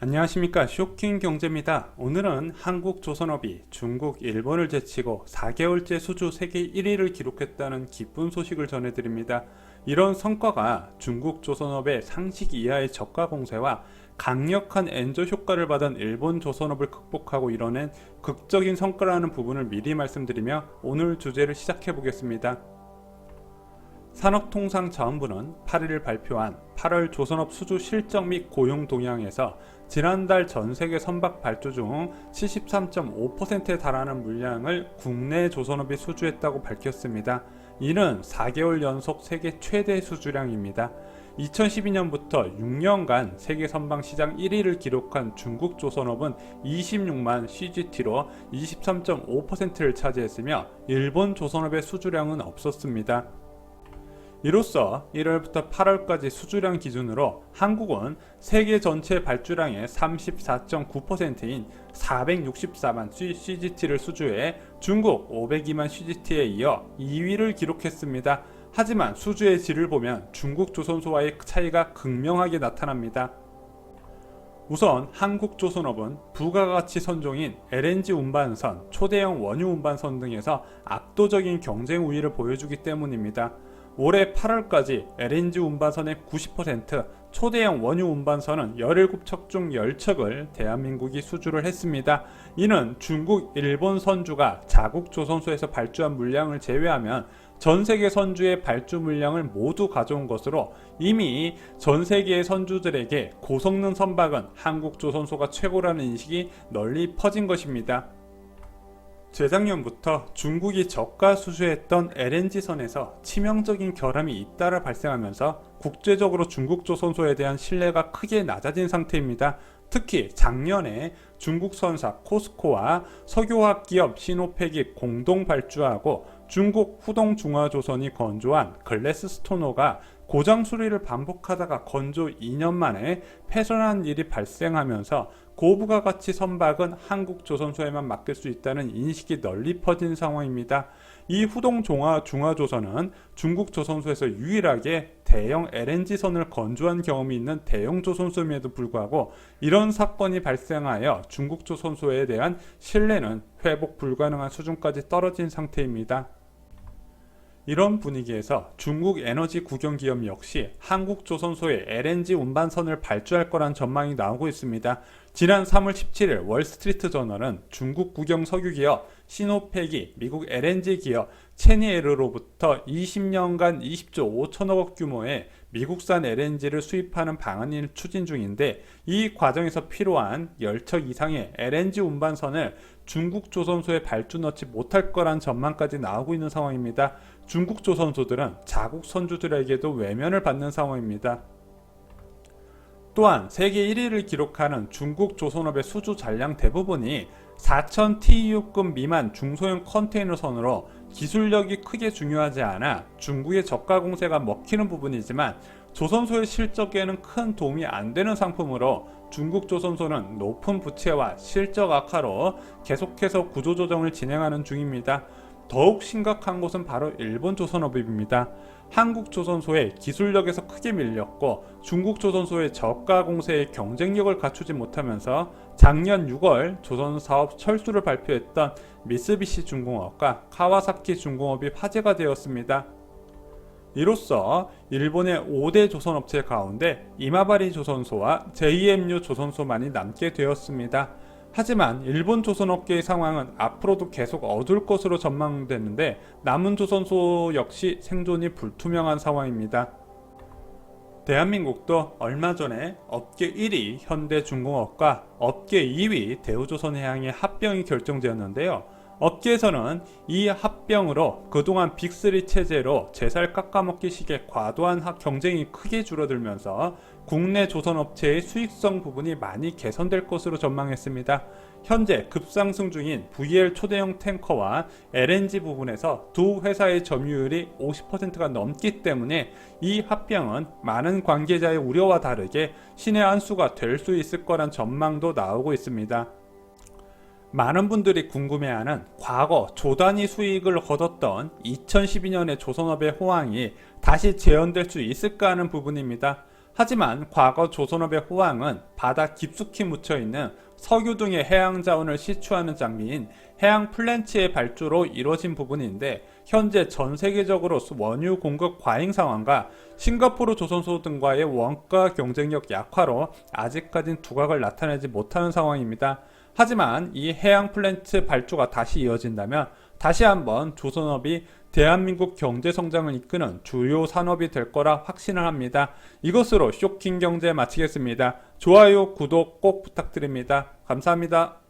안녕하십니까, 쇼킹 경제입니다. 오늘은 한국조선업이 중국, 일본을 제치고 4개월째 수주 세계 1위를 기록했다는 기쁜 소식을 전해드립니다. 이런 성과가 중국 조선업의 상식 이하의 저가 공세와 강력한 엔저 효과를 받은 일본 조선업을 극복하고 이뤄낸 극적인 성과라는 부분을 미리 말씀드리며 오늘 주제를 시작해 보겠습니다. 산업통상자원부는 8일 발표한 8월 조선업 수주 실적 및 고용 동향에서 지난달 전세계 선박 발주 중 73.5%에 달하는 물량을 국내 조선업이 수주했다고 밝혔습니다. 이는 4개월 연속 세계 최대 수주량입니다. 2012년부터 6년간 세계 선박 시장 1위를 기록한 중국 조선업은 26만 CGT로 23.5%를 차지했으며 일본 조선업의 수주량은 없었습니다. 이로써 1월부터 8월까지 수주량 기준으로 한국은 세계 전체 발주량의 34.9%인 464만 CGT를 수주해 중국 502만 CGT에 이어 2위를 기록했습니다. 하지만 수주의 질을 보면 중국 조선소와의 차이가 극명하게 나타납니다. 우선 한국조선업은 부가가치 선종인 LNG 운반선, 초대형 원유 운반선 등에서 압도적인 경쟁 우위를 보여주기 때문입니다. 올해 8월까지 LNG 운반선의 90%, 초대형 원유 운반선은 17척 중 10척을 대한민국이 수주를 했습니다. 이는 중국, 일본 선주가 자국 조선소에서 발주한 물량을 제외하면 전세계 선주의 발주 물량을 모두 가져온 것으로 이미 전세계의 선주들에게 고성능 선박은 한국 조선소가 최고라는 인식이 널리 퍼진 것입니다. 재작년부터 중국이 저가 수주했던 LNG선에서 치명적인 결함이 잇따라 발생하면서 국제적으로 중국 조선소에 대한 신뢰가 크게 낮아진 상태입니다. 특히 작년에 중국 선사 코스코와 석유화학 기업 시노펙이 공동 발주하고 중국 후동중화조선이 건조한 글래스스토너가 고장 수리를 반복하다가 건조 2년 만에 폐선한 일이 발생하면서 고부가가치 선박은 한국 조선소에만 맡길 수 있다는 인식이 널리 퍼진 상황입니다. 이 후동중화조선은 중국 조선소에서 유일하게 대형 LNG선을 건조한 경험이 있는 대형 조선소임에도 불구하고 이런 사건이 발생하여 중국 조선소에 대한 신뢰는 회복 불가능한 수준까지 떨어진 상태입니다. 이런 분위기에서 중국 에너지 국영기업 역시 한국 조선소에 LNG 운반선을 발주할 거란 전망이 나오고 있습니다. 지난 3월 17일 월스트리트 저널은 중국 국영 석유기업 시노펙이 미국 LNG 기업 체니에르로부터 20년간 20조 5천억 규모의 미국산 LNG를 수입하는 방안을 추진 중인데 이 과정에서 필요한 10척 이상의 LNG 운반선을 중국 조선소에 발주 넣지 못할 거란 전망까지 나오고 있는 상황입니다. 중국 조선소들은 자국 선주들에게도 외면을 받는 상황입니다. 또한 세계 1위를 기록하는 중국 조선업의 수주 잔량 대부분이 4,000 TEU급 미만 중소형 컨테이너선으로 기술력이 크게 중요하지 않아 중국의 저가 공세가 먹히는 부분이지만 조선소의 실적에는 큰 도움이 안 되는 상품으로 중국 조선소는 높은 부채와 실적 악화로 계속해서 구조조정을 진행하는 중입니다. 더욱 심각한 곳은 바로 일본 조선업입니다. 한국 조선소의 기술력에서 크게 밀렸고 중국 조선소의 저가 공세의 경쟁력을 갖추지 못하면서 작년 6월 조선사업 철수를 발표했던 미쓰비시 중공업과 카와사키 중공업이 화제가 되었습니다. 이로써 일본의 5대 조선업체 가운데 이마바리 조선소와 JMU 조선소만이 남게 되었습니다. 하지만 일본 조선업계의 상황은 앞으로도 계속 어두울 것으로 전망되는데 남은 조선소 역시 생존이 불투명한 상황입니다. 대한민국도 얼마 전에 업계 1위 현대중공업과 업계 2위 대우조선해양의 합병이 결정되었는데요. 업계에서는 이 합병으로 그동안 빅3 체제로 제살 깎아먹기식의 과도한 경쟁이 크게 줄어들면서 국내 조선업체의 수익성 부분이 많이 개선될 것으로 전망했습니다. 현재 급상승 중인 VL 초대형 탱커와 LNG 부분에서 두 회사의 점유율이 50%가 넘기 때문에 이 합병은 많은 관계자의 우려와 다르게 신의 한 수가 될 수 있을 거란 전망도 나오고 있습니다. 많은 분들이 궁금해하는 과거 조단위 수익을 거뒀던 2012년의 조선업의 호황이 다시 재현될 수 있을까 하는 부분입니다. 하지만 과거 조선업의 호황은 바다 깊숙이 묻혀있는 석유 등의 해양 자원을 시추하는 장비인 해양 플랜츠의 발주로 이루어진 부분인데, 현재 전 세계적으로 원유 공급 과잉 상황과 싱가포르 조선소 등과의 원가 경쟁력 약화로 아직까진 두각을 나타내지 못하는 상황입니다. 하지만 이 해양 플랜트 발주가 다시 이어진다면 다시 한번 조선업이 대한민국 경제 성장을 이끄는 주요 산업이 될 거라 확신을 합니다. 이것으로 쇼킹 경제 마치겠습니다. 좋아요, 구독 꼭 부탁드립니다. 감사합니다.